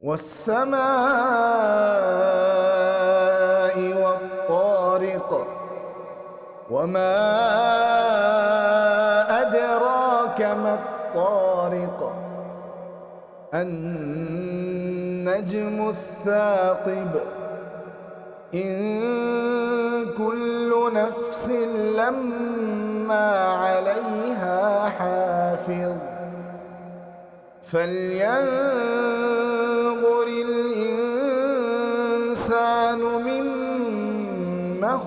والسماء والطارق وما أدراك ما الطارق النجم الثاقب إن كل نفس لما عليها حافظ فلينظر الإنسان مما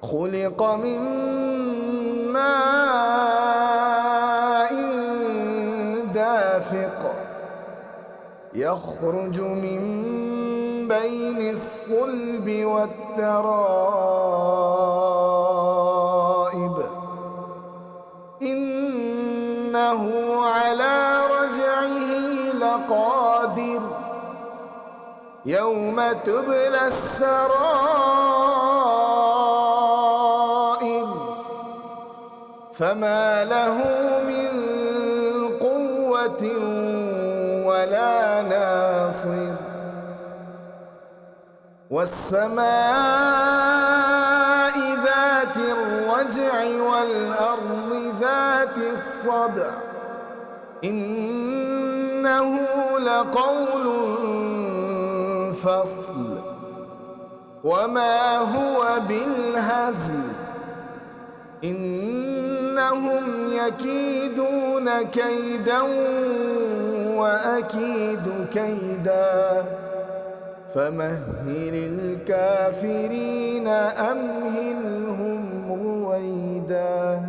خلق من ماء دافق يخرج من بين الصلب والترائب إنه على رجعه لقادر يوم تبلى السرائر فما له من قوة ولا ناصر والسماء ذات الرجع والأرض ذات الصدع إنه لقول فصل وما هو بالهزل إنهم يكيدون كيدا وأكيد كيدا فمهل الكافرين أمهلهم رويدا.